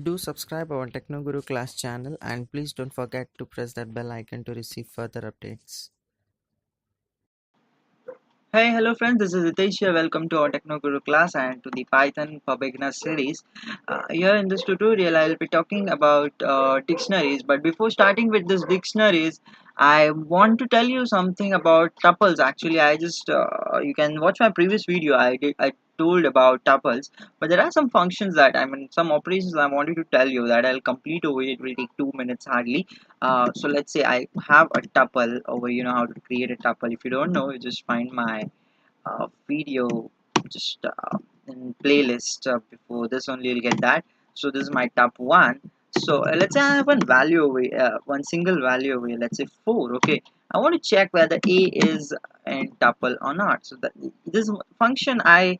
Do subscribe our Technoguru class channel and please don't forget to press that bell icon to receive further updates. Hey, hello friends, this is Hitesh here. Welcome to our Technoguru class and to the Python for Beginners series. Here in this tutorial, I'll be talking about dictionaries. But before starting with this dictionaries, I want to tell you something about tuples. Actually, you can watch my previous video. I told about tuples, but there are some functions that some operations I wanted to tell you that I'll complete over it. It will take 2 minutes hardly. So let's say I have a tuple over, you know how to create a tuple. If you don't know, you just find my video just in playlist before this only you'll get that. So this is my top one. So let's say I have one value over here, one single value over here, let's say 4. Okay, I want to check whether a is in tuple or not. So that this function I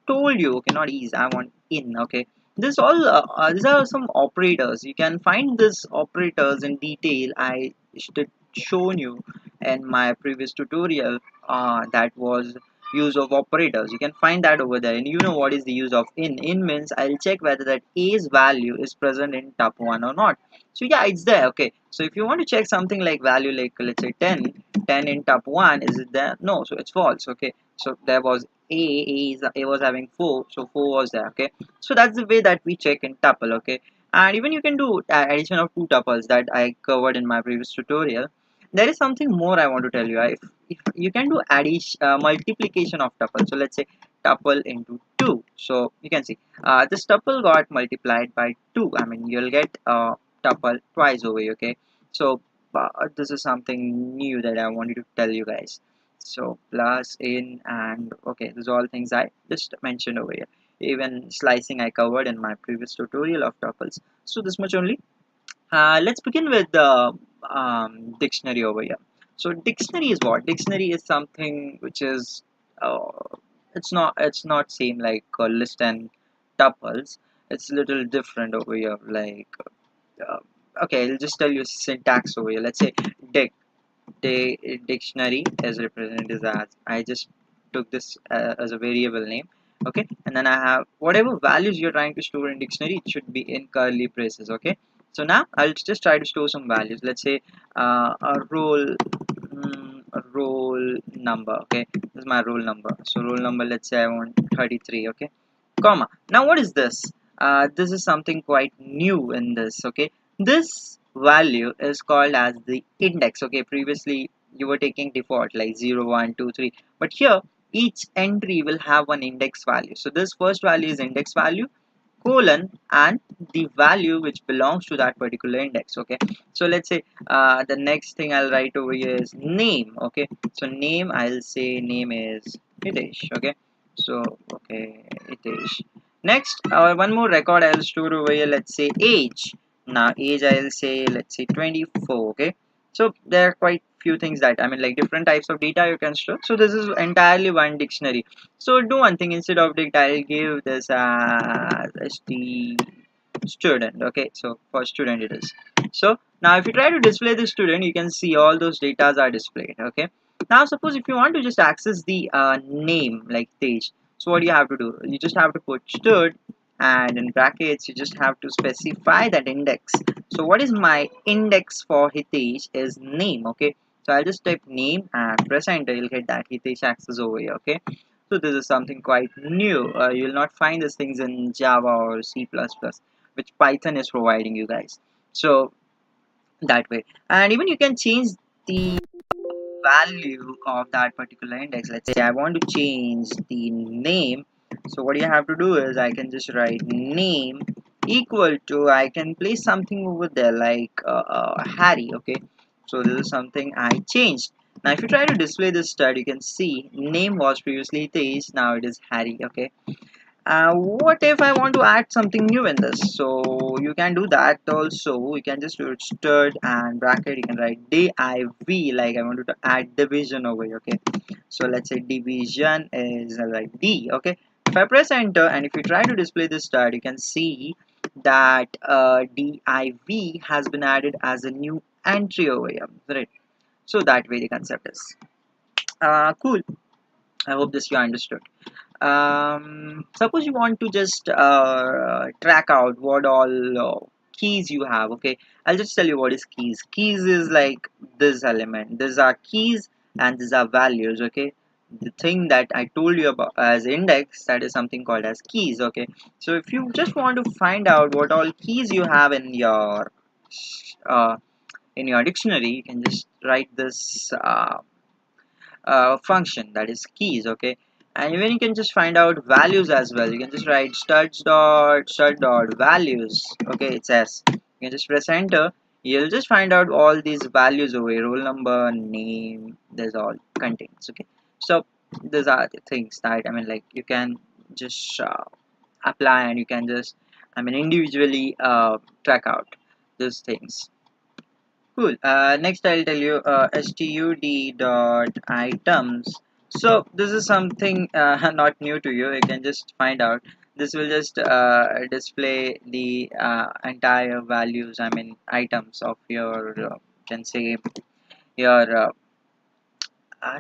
told you, okay, not is, I want in. Okay, this all these are some operators. You can find these operators in detail. I should shown you in my previous tutorial. That was use of operators. You can find that over there, and you know what is the use of in means I'll check whether that a's value is present in top one or not. So yeah, it's there. Okay, so if you want to check something like value, like let's say 10 in top one, is it there? No, so it's false. Okay, so there was a was having 4, so 4 was there. Okay, so that's the way that we check in tuple. Okay, and even you can do addition of two tuples that I covered in my previous tutorial. There is something more I want to tell you. If you can do addition, multiplication of tuple. So let's say tuple into 2. So you can see this tuple got multiplied by 2. I mean, you'll get tuple twice over here. Okay, so this is something new that I wanted to tell you guys. So plus in and okay, these are all things I just mentioned over here. Even slicing I covered in my previous tutorial of tuples. So this much only. Let's begin with the dictionary over here. So dictionary is what? Dictionary is something which is it's not same like list and tuples. It's a little different over here. Like uh, okay, I'll just tell you syntax over here. Let's say dic dictionary is represented as I just took this as a variable name. Okay, and then I have whatever values you're trying to store in dictionary, it should be in curly braces. Okay, so now I'll just try to store some values. Let's say a roll number. Okay, this is my roll number. So roll number, let's say I want 33. Okay, comma. Now what is this? This is something quite new in this. Okay, this value is called as the index. Okay, previously you were taking default like 0 1 2 3, but here each entry will have one index value. So this first value is index value colon and the value which belongs to that particular index. Okay, so let's say the next thing I'll write over here is name. Okay, so name, I'll say name is Hitesh. Okay, so okay, Hitesh. Next, one more record I'll store over here. Let's say age. Now age I'll say, let's say 24. Okay, so there are quite few things that like different types of data you can store. So this is entirely one dictionary. So do one thing, instead of dict I'll give this as the student. Okay, so for student it is. So now if you try to display the student, you can see all those datas are displayed. Okay, now suppose if you want to just access the name like Tej, so what do you have to do? You just have to put stud, and in brackets you just have to specify that index. So what is my index for Hitesh is name. Okay, so I'll just type name and press enter. You'll get that Hitesh access over here. Okay, so this is something quite new. You'll not find these things in Java or C++, which Python is providing you guys. So that way, and even you can change the value of that particular index. Let's say I want to change the name. So what you have to do is I can just write name equal to, I can place something over there like Harry. Okay, so this is something I changed. Now if you try to display this stud, you can see name was previously Tej, now it is Harry. Okay, what if I want to add something new in this? So you can do that also. You can just do it stud and bracket. You can write div, like I wanted to add division over here. Okay, so let's say division is like D. Okay, if I press enter and if you try to display this stud, you can see that div has been added as a new entry over here. Right, so that way the concept is cool. I hope this you understood. Suppose you want to just track out what all keys you have. Okay, I'll just tell you what is keys. Keys is like this element. These are keys and these are values. Okay, the thing that I told you about as index, that is something called as keys. Okay, so if you just want to find out what all keys you have uh, in your dictionary, you can just write this function, that is keys. Okay, and even you can just find out values as well. You can just write stud dot values. Okay, it says you can just press enter. You'll just find out all these values over here: roll number, name, there's all contains. Okay, so these are the things that, I mean, like, you can just apply, and you can just, I mean, individually track out these things. Cool. Next, I'll tell you stud dot items. So this is something not new to you. You can just find out. This will just display the entire values, I mean, items of your, can say, your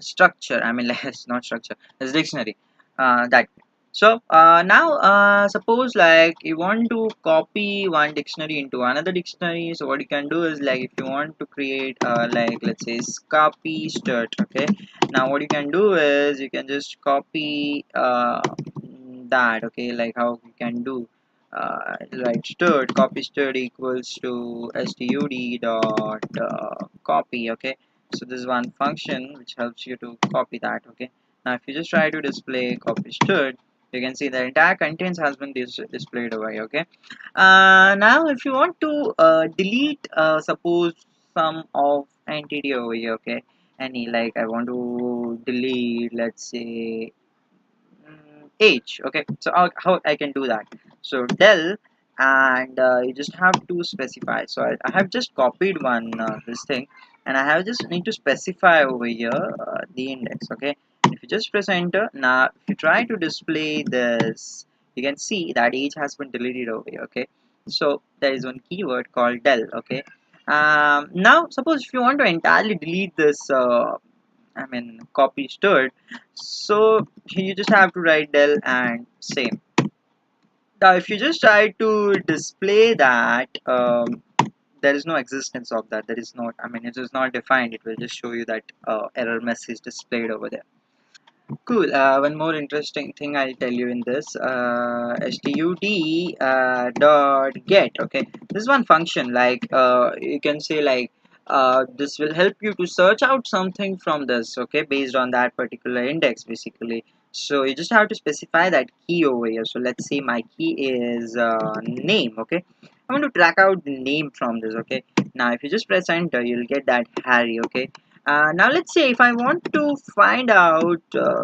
structure. I mean, like, it's not structure, it's dictionary. That so now suppose like you want to copy one dictionary into another dictionary. So what you can do is, like, if you want to create like, let's say, copy start. Okay, now what you can do is you can just copy that. Okay, like how you can do like stud, copy stud equals to stud dot copy. Okay, so this is one function which helps you to copy that. Okay, now if you just try to display copy stud, you can see the entire contents has been displayed over here. Okay, now if you want to delete suppose some of entity over here. Okay, any, like, I want to delete, let's say, age. Okay, so how I can do that? So del, and you just have to specify. So I have just copied one this thing, and I have just need to specify over here the index. Okay, if you just press enter, now if you try to display this, you can see that age has been deleted over here. Okay, so there is one keyword called del. Okay, now suppose if you want to entirely delete this I mean, copy stored. So you just have to write del and same. Now, if you just try to display that, there is no existence of that. There is not. I mean, it is not defined. It will just show you that error message displayed over there. Cool. One more interesting thing I'll tell you in this stud dot get. Okay, this is one function. Like you can say, like, this will help you to search out something from this. Okay, based on that particular index, basically. So you just have to specify that key over here. So let's say my key is name. Okay, I want to track out the name from this. Okay, now if you just press enter, you'll get that Harry. Okay, now let's say if I want to find out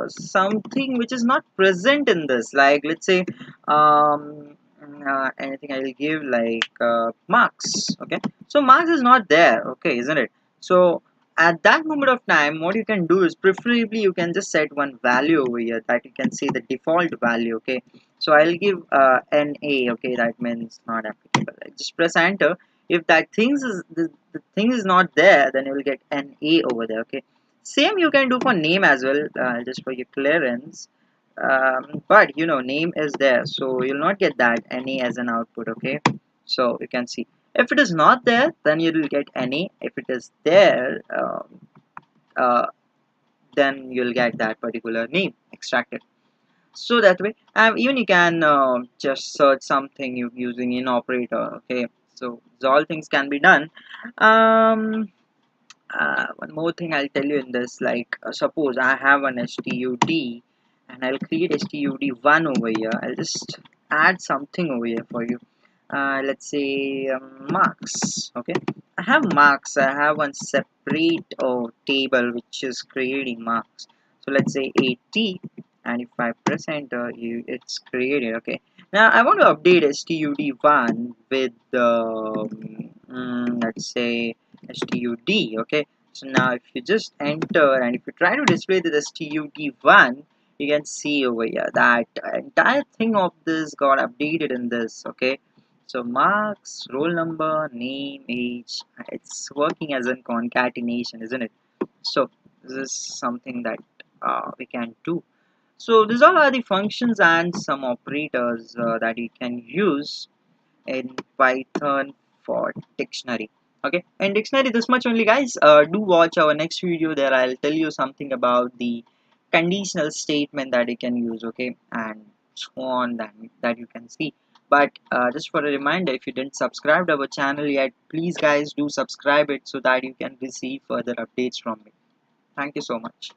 something which is not present in this, like, let's say, anything I will give, like marks. Okay, so marks is not there. Okay, isn't it? So at that moment of time, what you can do is, preferably, you can just set one value over here that you can see the default value. Okay, so I'll give NA. Okay, that means not applicable. I just press enter. If that things is the thing is not there, then you will get an A over there. Okay, same you can do for name as well, just for your clearance. But name is there, so you'll not get that NA as an output. Okay, so you can see, if it is not there, then you will get NA. If it is there, uh, then you'll get that particular name extracted. So that way, even you can just search something using in operator. Okay, so all things can be done. um one more thing I'll tell you in this, like, suppose I have an stud, and I'll create stud1 over here. I'll just add something over here for you. Let's say marks. Okay, I have marks. I have one separate table which is creating marks. So let's say 80, and if I press enter, it's created. Okay, now I want to update stud1 with let's say stud. Okay, so now if you just enter, and if you try to display the stud1, you can see over here that entire thing of this got updated in this. Okay, so marks, roll number, name, age, it's working as a concatenation, isn't it? So this is something that we can do. So these all are the functions and some operators that you can use in Python for dictionary. Okay, in dictionary this much only, guys. Do watch our next video. There I'll tell you something about the conditional statement that you can use. Okay, and so on that you can see. But just for a reminder, if you didn't subscribe to our channel yet, please guys do subscribe it so that you can receive further updates from me. Thank you so much.